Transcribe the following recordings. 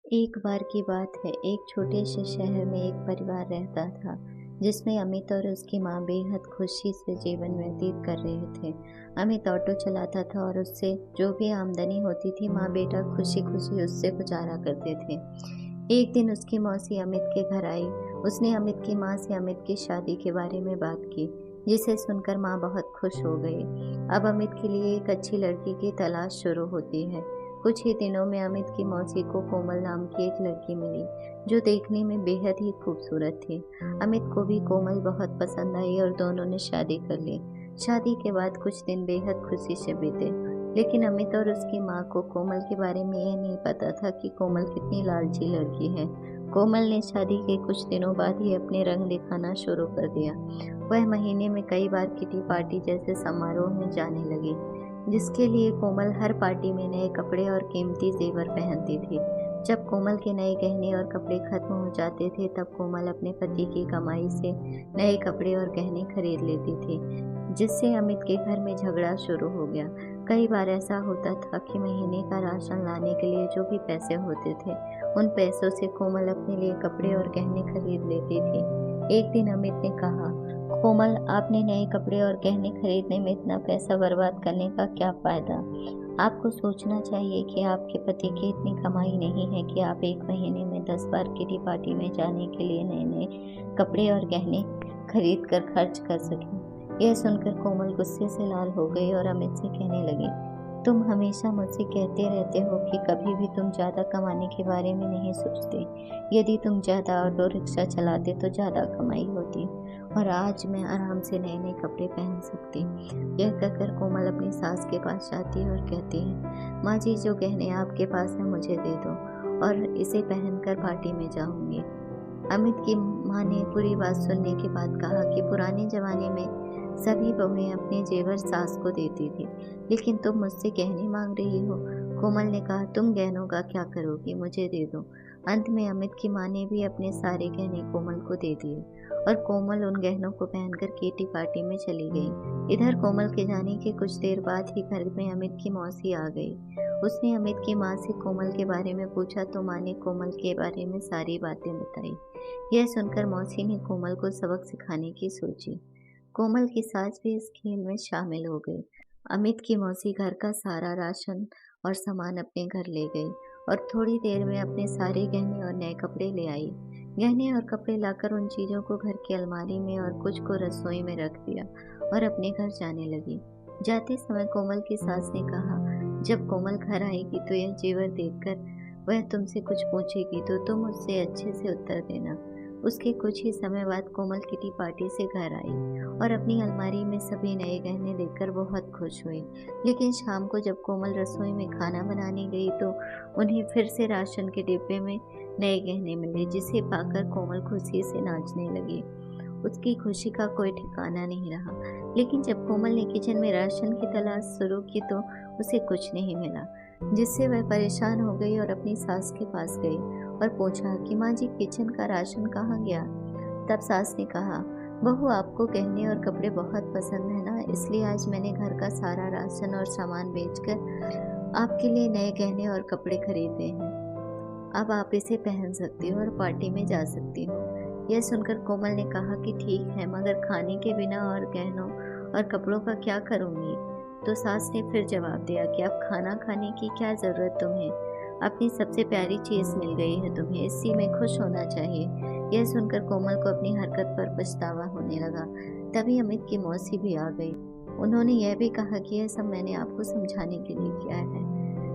एक बार की बात है, एक छोटे से शहर में एक परिवार रहता था, जिसमें अमित और उसकी माँ बेहद खुशी से जीवन व्यतीत कर रहे थे। अमित ऑटो चलाता था और उससे जो भी आमदनी होती थी, माँ बेटा खुशी-खुशी उससे गुजारा करते थे। एक दिन उसकी मौसी अमित के घर आई। उसने अमित की माँ से अमित की शादी के बारे में बात की, जिसे सुनकर माँ बहुत खुश हो गई। अब अमित के लिए एक अच्छी लड़की की तलाश शुरू होती है। कुछ ही दिनों में अमित की मौसी को कोमल नाम की एक लड़की मिली, जो देखने में बेहद ही खूबसूरत थी। अमित को भी कोमल बहुत पसंद आई और दोनों ने शादी कर ली। शादी के बाद कुछ दिन बेहद खुशी से बीते, लेकिन अमित और उसकी माँ को कोमल के बारे में ये नहीं पता था कि कोमल कितनी लालची लड़की है। कोमल ने शादी के कुछ दिनों बाद ही अपने रंग दिखाना शुरू कर दिया। वह महीने में कई बार किटी पार्टी जैसे समारोह में जाने लगी, जिसके लिए कोमल हर पार्टी में नए कपड़े और कीमती जेवर पहनती थी। जब कोमल के नए गहने और कपड़े खत्म हो जाते थे, तब कोमल अपने पति की कमाई से नए कपड़े और गहने खरीद लेती थी, जिससे अमित के घर में झगड़ा शुरू हो गया। कई बार ऐसा होता था कि महीने का राशन लाने के लिए जो भी पैसे होते थे, उन पैसों से कोमल अपने लिए कपड़े और गहने खरीद लेती थी। एक दिन अमित ने कहा, कोमल, आपने नए कपड़े और गहने खरीदने में इतना पैसा बर्बाद करने का क्या फायदा? आपको सोचना चाहिए कि आपके पति की इतनी कमाई नहीं है कि आप एक महीने में 10 बार किटी पार्टी में जाने के लिए नए नए कपड़े और गहने खरीद कर खर्च कर सकें। यह सुनकर कोमल गुस्से से लाल हो गई और अमित से कहने लगी, तुम हमेशा मुझसे कहते रहते हो कि कभी भी तुम ज़्यादा कमाने के बारे में नहीं सोचते। यदि तुम ज़्यादा ऑटो रिक्शा चलाते तो ज़्यादा कमाई होती और आज मैं आराम से नए नए कपड़े पहन सकती। यह कहकर कोमल अपनी सास के पास जाती है और कहती है, माँ जी, जो गहने आपके पास है मुझे दे दो और इसे पहनकर पार्टी में जाऊंगी। अमित की माँ ने पूरी बात सुनने के बाद कहा कि पुराने जमाने में सभी बहुएं अपने जेवर सास को देती थी, लेकिन तुम मुझसे गहने मांग रही हो। कोमल ने कहा, तुम गहनों का क्या करोगी, मुझे दे दो। अंत में अमित की माँ ने भी अपने सारे गहने कोमल को दे दिए और कोमल उन गहनों को पहनकर केटी पार्टी में चली गई। इधर कोमल के जाने के कुछ देर बाद ही घर में अमित की मौसी आ गई। उसने अमित की माँ से कोमल के बारे में पूछा तो माँ ने कोमल के बारे में सारी बातें बताई। यह सुनकर मौसी ने कोमल को सबक सिखाने की सोची। कोमल की सास भी इस खेल में शामिल हो गई। अमित की मौसी घर का सारा राशन और सामान अपने घर ले गई और थोड़ी देर में अपने सारे गहने और नए कपड़े ले आई। गहने और कपड़े लाकर उन चीजों को घर की अलमारी में और कुछ को रसोई में रख दिया और अपने घर जाने लगी। जाते समय कोमल की सास ने कहा, जब कोमल घर आएगी तो यह जेवर देखकर वह तुमसे कुछ पूछेगी तो तुम उससे अच्छे से उत्तर देना। उसके कुछ ही समय बाद कोमल किटी पार्टी से घर आई और अपनी अलमारी में सभी नए गहने देखकर बहुत खुश हुई। लेकिन शाम को जब कोमल रसोई में खाना बनाने गई तो उन्हें फिर से राशन के डिब्बे में नए गहने मिले, जिसे पाकर कोमल खुशी से नाचने लगी। उसकी खुशी का कोई ठिकाना नहीं रहा। लेकिन जब कोमल ने किचन में राशन की तलाश शुरू की तो उसे कुछ नहीं मिला, जिससे वह परेशान हो गई और अपनी सास के पास गई और पूछा कि माँ जी, किचन का राशन कहाँ गया? तब सास ने कहा, बहू, आपको गहने और कपड़े बहुत पसंद है ना, इसलिए आज मैंने घर का सारा राशन और सामान बेचकर आपके लिए नए गहने और कपड़े खरीदे हैं। अब आप इसे पहन सकती हो और पार्टी में जा सकती हो। यह सुनकर कोमल ने कहा कि ठीक है, मगर खाने के बिना और गहनों और कपड़ों का क्या करूँगी? तो सास ने फिर जवाब दिया कि अब खाना खाने की क्या ज़रूरत तुम्हें? अपनी सबसे प्यारी चीज़ मिल गई है तुम्हें, इसी में खुश होना चाहिए। यह सुनकर कोमल को अपनी हरकत पर पछतावा होने लगा। तभी अमित की मौसी भी आ गई। उन्होंने यह भी कहा कि यह सब मैंने आपको समझाने के लिए किया है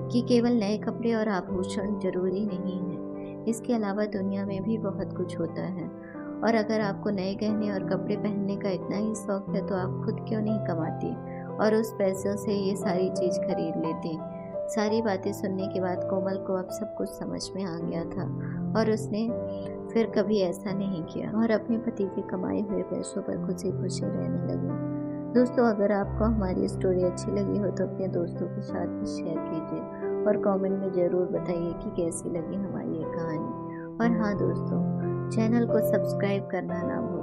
कि केवल नए कपड़े और आभूषण जरूरी नहीं है, इसके अलावा दुनिया में भी बहुत कुछ होता है। और अगर आपको नए गहने और कपड़े पहनने का इतना ही शौक है तो आप खुद क्यों नहीं कमाती और उस पैसों से ये सारी चीज खरीद लेती। सारी बातें सुनने के बाद कोमल को अब सब कुछ समझ में आ गया था और उसने फिर कभी ऐसा नहीं किया और अपने पति के कमाए हुए पैसों पर खुशी खुशी रहने लगी। दोस्तों, अगर आपको हमारी स्टोरी अच्छी लगी हो तो अपने दोस्तों के साथ भी शेयर कीजिए और कमेंट में ज़रूर बताइए कि कैसी लगी हमारी ये कहानी। और हाँ दोस्तों, चैनल को सब्सक्राइब करना ना भूलें।